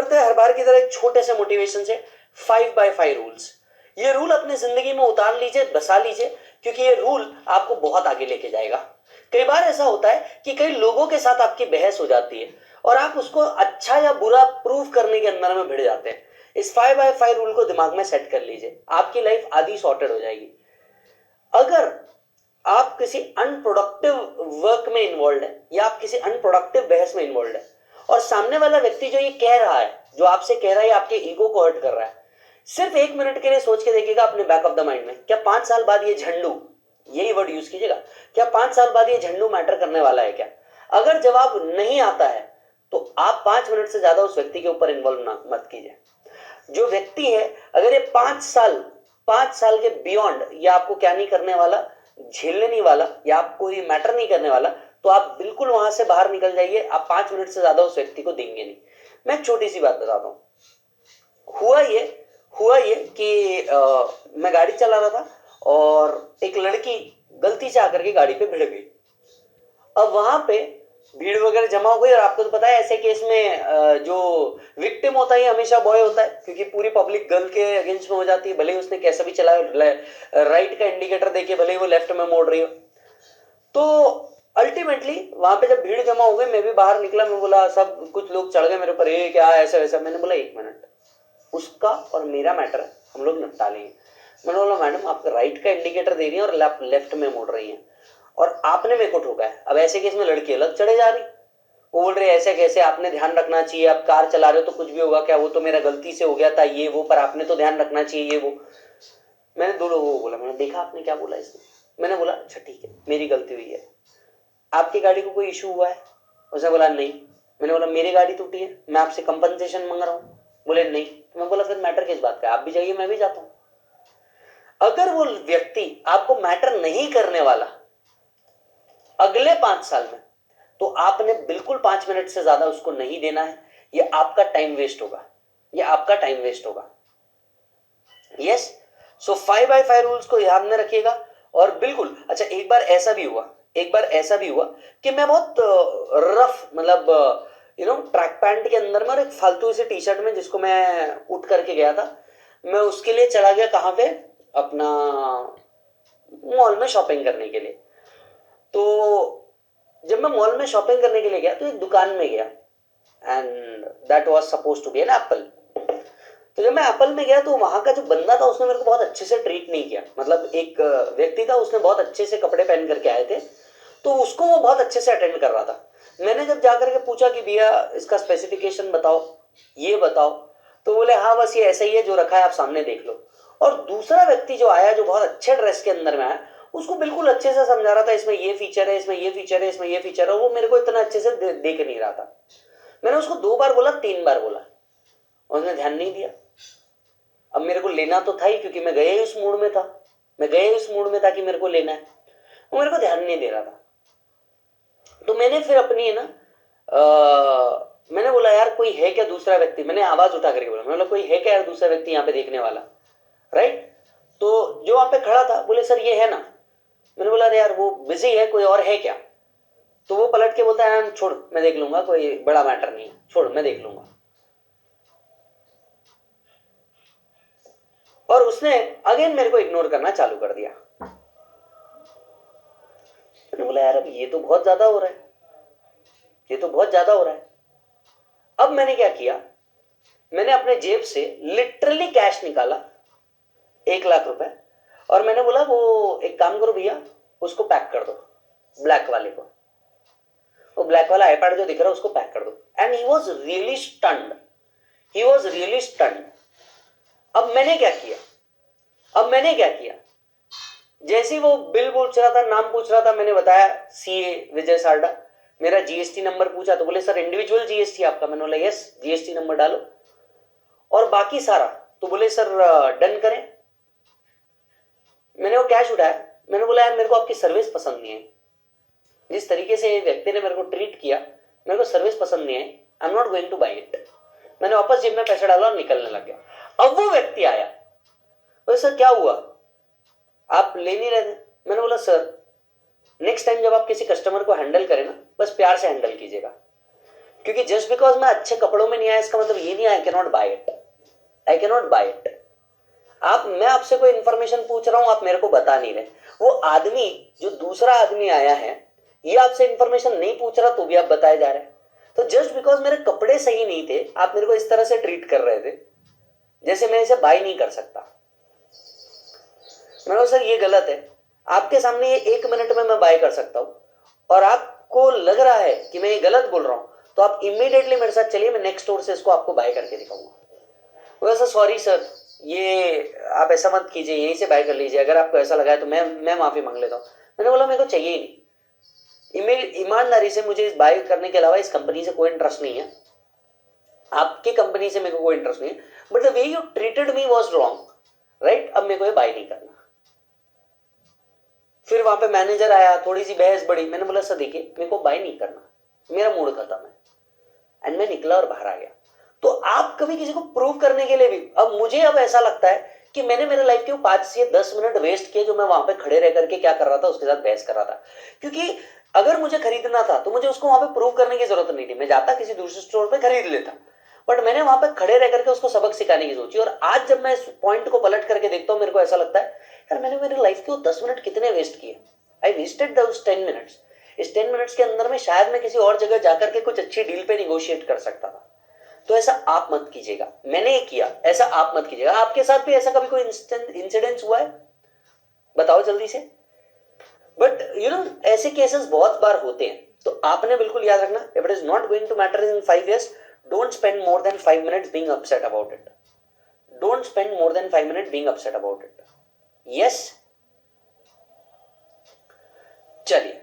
करते हैं हर बार की तरह एक छोटे से मोटिवेशन से, 5x5 रूल्स। ये रूल अपनी जिंदगी में उतार लीजिए, बसा लीजिए, क्योंकि ये रूल आपको बहुत आगे लेके जाएगा। कई बार ऐसा होता है कि कई लोगों के साथ आपकी बहस हो जाती है और आप उसको अच्छा या बुरा प्रूव करने के अंदर में भिड़ जाते हैं। इस 5x5 रूल को दिमाग में सेट कर लीजिए, आपकी लाइफ आधी सॉर्टेड हो जाएगी। अगर आप किसी अनप्रोडक्टिव वर्क में इन्वॉल्व है या आप किसी अनप्रोडक्टिव बहस में इन्वॉल्व है और सामने वाला व्यक्ति जो ये कह रहा है, जो आपसे कह रहा है, आपके ईगो को हर्ट कर रहा है, सिर्फ 1 मिनट के लिए सोच के देखिएगा अपने बैक ऑफ द माइंड में, क्या 5 साल बाद ये झंडू, यही वर्ड यूज कीजिएगा, क्या 5 साल बाद ये झंडू मैटर करने वाला है क्या? अगर जवाब नहीं आता है तो आप 5 मिनट से ज्यादा उस व्यक्ति के ऊपर इन्वॉल्व मत कीजिए। जो व्यक्ति है अगर ये 5 साल के बियॉन्ड या आपको क्या नहीं करने वाला, झेलने नहीं वाला, या आपको ये मैटर नहीं करने वाला, तो आप बिल्कुल वहां से बाहर निकल जाइए। आप 5 मिनट से ज्यादा उस व्यक्ति को देंगे नहीं। मैं एक छोटी सी बात बताता हूँ। हुआ ये कि मैं गाड़ी चला रहा था और एक लड़की गलती से आकर के गाड़ी पे भिड़ गई। अब वहां पे भीड़ वगैरह जमा हो गई और आपको तो पता है ऐसे केस में जो विक्टिम होता है हमेशा बॉय होता है, क्योंकि पूरी पब्लिक गर्ल के अगेंस्ट में हो जाती है, भले ही उसने कैसा भी चलाया, राइट का इंडिकेटर देके भले ही वो लेफ्ट में मोड़ रही हो। तो अल्टीमेटली वहां पे जब भीड़ जमा हो गई, मैं भी बाहर निकला, मैं बोला, सब कुछ लोग चढ़ गए मेरे ऊपर, ये क्या ऐसा वैसा। मैंने बोला 1 मिनट, उसका और मेरा मैटर हम लोग निपटा लेंगे। मैंने बोला मैडम आप राइट का इंडिकेटर दे रही हैं और लेफ्ट में मोड़ रही हैं और आपने मेरे को ठोका है। अब ऐसे केस में लड़की अलग चढ़े जा रही, वो बोल रही है ऐसे कैसे, आपने ध्यान रखना चाहिए, आप कार चला रहे हो तो कुछ भी होगा क्या, वो तो मेरा गलती से हो गया था ये वो, पर आपने तो ध्यान रखना चाहिए ये वो। मैंने 2 लोगों को बोला, मैंने देखा आपने क्या बोला इसने। मैंने बोला अच्छा ठीक है मेरी गलती हुई है, आपकी गाड़ी को कोई इशू हुआ है? उसने बोला नहीं। मैंने बोला मेरी गाड़ी टूटी है, मैं आपसे कंपनसेशन मांग रहा हूँ। बोले नहीं। तो मैं बोला फिर मैटर किस बात का, आप भी जाइए मैं भी जाता हूं। अगर वो व्यक्ति आपको मैटर नहीं करने वाला अगले 5 साल में, तो आपने बिल्कुल 5 मिनट से ज्यादा उसको नहीं देना है। ये आपका टाइम वेस्ट होगा, ये आपका टाइम वेस्ट होगा। यस, सो 5x5 रूल्स को ध्यान में रखिएगा। और बिल्कुल अच्छा, एक बार ऐसा भी हुआ कि मैं बहुत रफ, मतलब ट्रैक पैंट के अंदर में और एक फालतू से टी शर्ट में, जिसको मैं उठ करके गया था, मैं उसके लिए चला गया कहाँ पे, अपना मॉल में शॉपिंग करने के लिए। तो जब मैं मॉल में शॉपिंग करने के लिए गया तो एक दुकान में गया, and that was suppose to be an apple. तो जब मैं एप्पल में गया तो वहां का जो बंदा था उसने मेरे को बहुत अच्छे से ट्रीट नहीं किया। मतलब एक व्यक्ति था, उसने बहुत अच्छे से कपड़े पहन करके आए थे, तो उसको वो बहुत अच्छे से अटेंड कर रहा था। मैंने जब जाकर के पूछा कि भैया इसका स्पेसिफिकेशन बताओ, ये बताओ, तो बोले हाँ बस ये ऐसा ही है जो रखा है आप सामने देख लो। और दूसरा व्यक्ति जो आया, जो बहुत अच्छे ड्रेस के अंदर में आया, उसको बिल्कुल अच्छे से समझा रहा था, इसमें ये फीचर है, इसमें ये फीचर है, इसमें ये फीचर है। वो मेरे को इतना अच्छे से देख नहीं रहा था। मैंने उसको 2 बार बोला, 3 बार बोला, उसने ध्यान नहीं दिया। अब मेरे को लेना तो था ही, क्योंकि मैं गया ही उस मूड में था, कि मेरे को लेना है। वो मेरे को ध्यान नहीं दे रहा था। तो मैंने फिर अपनी मैंने बोला यार कोई है क्या दूसरा व्यक्ति, मैंने आवाज उठा करके बोला, मैं बोला कोई है क्या यार दूसरा व्यक्ति यहाँ पे देखने वाला, राइट? तो जो वहां पे खड़ा था बोले सर ये है ना। मैंने बोला अरे यार वो बिजी है, कोई और है क्या? तो वो पलट के बोलता है छोड़ मैं देख लूंगा, कोई बड़ा मैटर नहीं है, छोड़ मैं देख लूंगा। और उसने अगेन मेरे को इग्नोर करना चालू कर दिया। मैंने बोला यार अब ये तो बहुत ज्यादा हो रहा है, अब मैंने क्या किया, मैंने अपने जेब से लिटरली कैश निकाला, 1 लाख रुपए, और मैंने बोला वो एक काम करो भैया, उसको पैक कर दो, ब्लैक वाले को, वो ब्लैक वाला आईपैड जो दिख रहा है उसको पैक कर दो। And he was really stunned. अब मैंने क्या किया, जैसे वो बिल पूछ रहा था, नाम पूछ रहा था, मैंने बताया सीए विजय सारडा। मेरा जीएसटी नंबर पूछा तो बोले सर इंडिविजुअल जीएसटी आपका? मैंने बोला यस, जीएसटी नंबर डालो। और बाकी सारा तो बोले सर डन करें। मैंने वो कैश उठाया, मैंने बोला यार मेरे को आपकी सर्विस पसंद नहीं है, जिस तरीके से व्यक्ति ने मेरे को ट्रीट किया, मेरे को सर्विस पसंद नहीं है, I am not going two by it. मैंने वापस जेब में पैसा डाला और निकलने लग गया। अब वो व्यक्ति आया, बोले सर क्या हुआ, आप ले नहीं रहे थे? मैंने बोला सर नेक्स्ट टाइम जब आप किसी कस्टमर को हैंडल करें ना, बस प्यार से हैंडल कीजिएगा, क्योंकि जस्ट बिकॉज मैं अच्छे कपड़ों में नहीं आया इसका मतलब ये नहीं I can not buy it, I can not buy it. मैं आपसे कोई इंफॉर्मेशन पूछ रहा हूं, आप मेरे को बता नहीं रहे। वो आदमी जो दूसरा आदमी आया है ये आपसे इंफॉर्मेशन नहीं पूछ रहा तो भी आप बताए जा रहे हैं। तो जस्ट बिकॉज मेरे कपड़े सही नहीं थे आप मेरे को इस तरह से ट्रीट कर रहे थे जैसे मैं इसे बाय नहीं कर सकता। मैंने सर ये गलत है, आपके सामने ये 1 मिनट में मैं बाय कर सकता हूं और आपको लग रहा है कि मैं ये गलत बोल रहा हूं तो आप इमीडिएटली मेरे साथ चलिए, मैं नेक्स्ट स्टोर से इसको आपको बाय करके दिखाऊंगा। वैसा सॉरी सर, ये आप ऐसा मत कीजिए, यहीं से बाय कर लीजिए, अगर आपको ऐसा लगा है तो मैं माफी मांग लेता हूँ। मैंने बोला मेरे को चाहिए ही नहीं, ईमानदारी से मुझे इस बाय करने के अलावा इस कंपनी से कोई इंटरेस्ट नहीं है, आपकी कंपनी से मेरे को कोई इंटरेस्ट नहीं है, but the way you treated me was wrong, right. अब मेरे को ये बाय नहीं करना। फिर वहां पे मैनेजर आया, थोड़ी सी बहस बढ़ी, मैंने बोला सर देखिए मेरे को बाय नहीं करना, मेरा मूड खत्म है, एंड मैं निकला और बाहर आ गया। तो आप कभी किसी को प्रूव करने के लिए भी, अब मुझे अब ऐसा लगता है कि मैंने मेरे लाइफ के 5 से 10 मिनट वेस्ट किए जो मैं वहां पे खड़े रह करके क्या कर रहा था, उसके साथ बहस कर रहा था। क्योंकि अगर मुझे खरीदना था तो मुझे उसको वहां पे प्रूव करने की जरूरत नहीं थी, मैं जाता किसी दूसरे स्टोर पे खरीद लेता, बट मैंने वहां पे खड़े रह करके उसको सबक सिखाने की सोची। और आज जब मैं इस पॉइंट को पलट करके देखता हूं मेरे को ऐसा लगता है यार मैंने मेरे लाइफ के 10 मिनट कितने वेस्ट किए। I wasted those 10 minutes. इस 10 मिनट्स के अंदर में शायद मैं किसी और जगह जाकर के कुछ अच्छी डील पे निगोशिएट कर सकता था। तो ऐसा आप मत कीजिएगा, मैंने ये किया, ऐसा आप मत कीजिएगा। आपके साथ भी ऐसा कभी कोई इंसिडेंस हुआ है, बताओ जल्दी से। बट यू नो ऐसे केसेस बहुत बार होते हैं, तो आपने बिल्कुल याद रखना, if it is not going to matter in 5 years, don't spend more than 5 minutes being upset about it. Don't spend more than 5 minutes being upset about it. Yes? चलिए